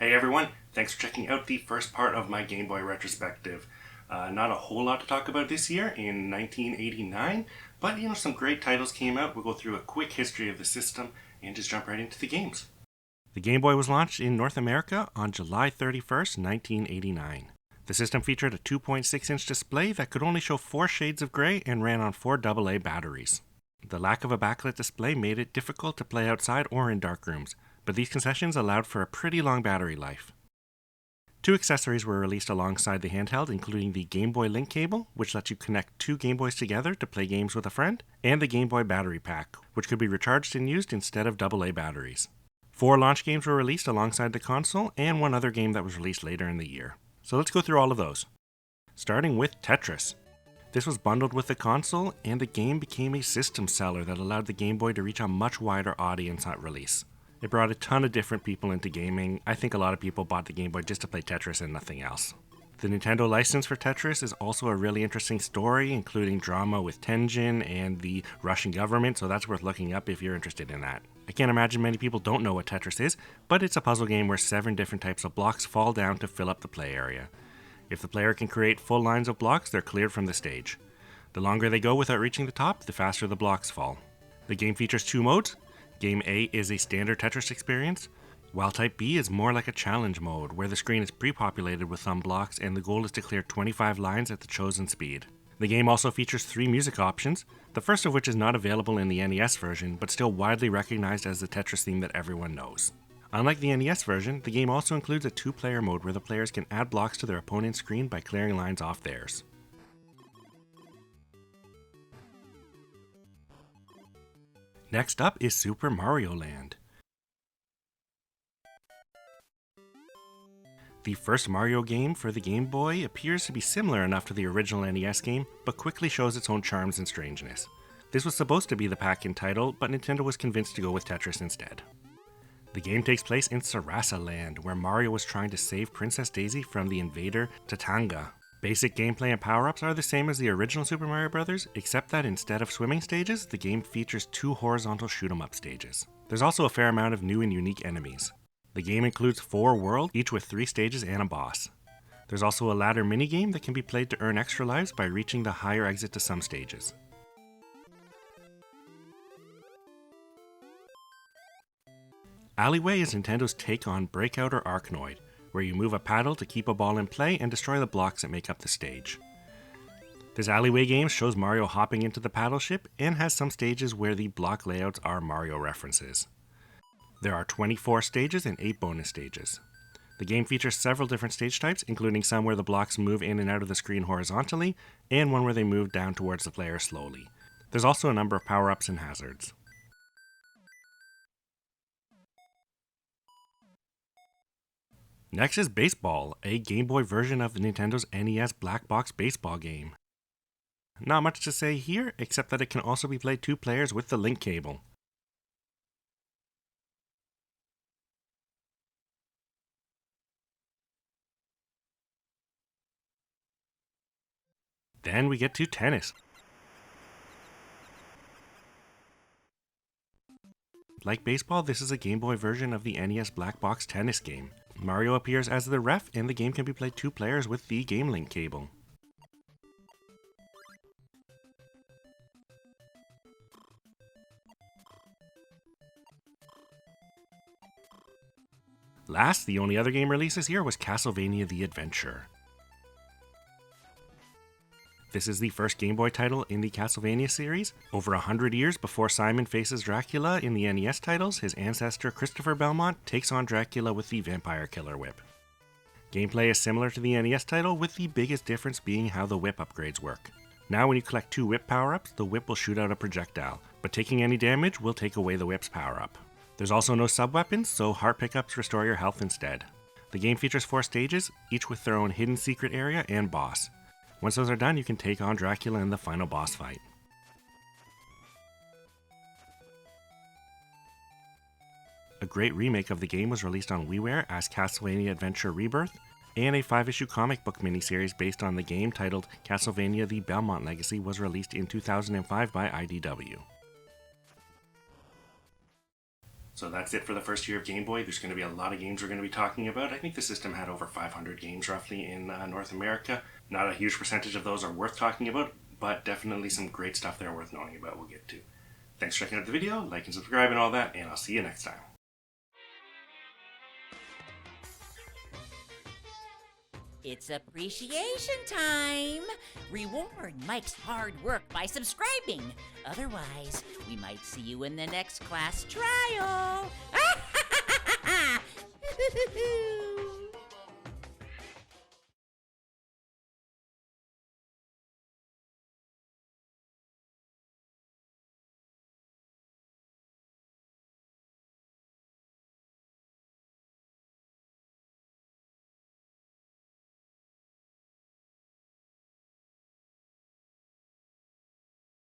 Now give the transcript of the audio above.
Hey everyone, thanks for checking out the first part of my Game Boy retrospective. Not a whole lot to talk about this year in 1989, but some great titles came out. We'll go through a quick history of the system and just jump right into the games. The Game Boy was launched in North America on July 31st, 1989. The system featured a 2.6-inch display that could only show 4 shades of gray and ran on 4 AA batteries. The lack of a backlit display made it difficult to play outside or in dark rooms, but these concessions allowed for a pretty long battery life. 2 accessories were released alongside the handheld, including the Game Boy Link cable, which lets you connect 2 Game Boys together to play games with a friend, and the Game Boy battery pack, which could be recharged and used instead of AA batteries. 4 launch games were released alongside the console, and 1 other game that was released later in the year. So let's go through all of those. Starting with Tetris. This was bundled with the console, and the game became a system seller that allowed the Game Boy to reach a much wider audience at release. It brought a ton of different people into gaming. I think a lot of people bought the Game Boy just to play Tetris and nothing else. The Nintendo license for Tetris is also a really interesting story, including drama with Tenjin and the Russian government, so that's worth looking up if you're interested in that. I can't imagine many people don't know what Tetris is, but it's a puzzle game where 7 different types of blocks fall down to fill up the play area. If the player can create full lines of blocks, they're cleared from the stage. The longer they go without reaching the top, the faster the blocks fall. The game features 2 modes. Game A is a standard Tetris experience, while Type B is more like a challenge mode, where the screen is pre-populated with some blocks and the goal is to clear 25 lines at the chosen speed. The game also features 3 music options, the first of which is not available in the NES version, but still widely recognized as the Tetris theme that everyone knows. Unlike the NES version, the game also includes a 2-player mode where the players can add blocks to their opponent's screen by clearing lines off theirs. Next up is Super Mario Land. The first Mario game for the Game Boy appears to be similar enough to the original NES game, but quickly shows its own charms and strangeness. This was supposed to be the pack-in title, but Nintendo was convinced to go with Tetris instead. The game takes place in Sarasa Land, where Mario was trying to save Princess Daisy from the invader Tatanga. Basic gameplay and power-ups are the same as the original Super Mario Bros., except that instead of swimming stages, the game features 2 horizontal shoot-'em-up stages. There's also a fair amount of new and unique enemies. The game includes 4 worlds, each with 3 stages and a boss. There's also a ladder minigame that can be played to earn extra lives by reaching the higher exit to some stages. Alleyway is Nintendo's take on Breakout or Arkanoid, where you move a paddle to keep a ball in play and destroy the blocks that make up the stage. This Alleyway game shows Mario hopping into the paddle ship and has some stages where the block layouts are Mario references. There are 24 stages and 8 bonus stages. The game features several different stage types, including some where the blocks move in and out of the screen horizontally, and one where they move down towards the player slowly. There's also a number of power-ups and hazards. Next is Baseball, a Game Boy version of Nintendo's NES Black Box baseball game. Not much to say here, except that it can also be played 2 players with the link cable. Then we get to tennis. Like baseball, this is a Game Boy version of the NES Black Box tennis game. Mario appears as the ref, and the game can be played 2 players with the Game Link cable. Last, the only other game released this year was Castlevania The Adventure. This is the first Game Boy title in the Castlevania series. Over 100 years before Simon faces Dracula in the NES titles, his ancestor Christopher Belmont takes on Dracula with the Vampire Killer Whip. Gameplay is similar to the NES title, with the biggest difference being how the whip upgrades work. Now when you collect 2 whip power-ups, the whip will shoot out a projectile, but taking any damage will take away the whip's power-up. There's also no sub-weapons, so heart pickups restore your health instead. The game features 4 stages, each with their own hidden secret area and boss. Once those are done, you can take on Dracula in the final boss fight. A great remake of the game was released on WiiWare as Castlevania Adventure Rebirth, and a 5-issue comic book miniseries based on the game titled Castlevania The Belmont Legacy was released in 2005 by IDW. So that's it for the first year of Game Boy. There's going to be a lot of games we're going to be talking about. I think the system had over 500 games roughly in North America. Not a huge percentage of those are worth talking about, but definitely some great stuff there worth knowing about we'll get to. Thanks for checking out the video, like and subscribe and all that, and I'll see you next time. It's appreciation time! Reward Mike's hard work by subscribing. Otherwise, we might see you in the next class trial.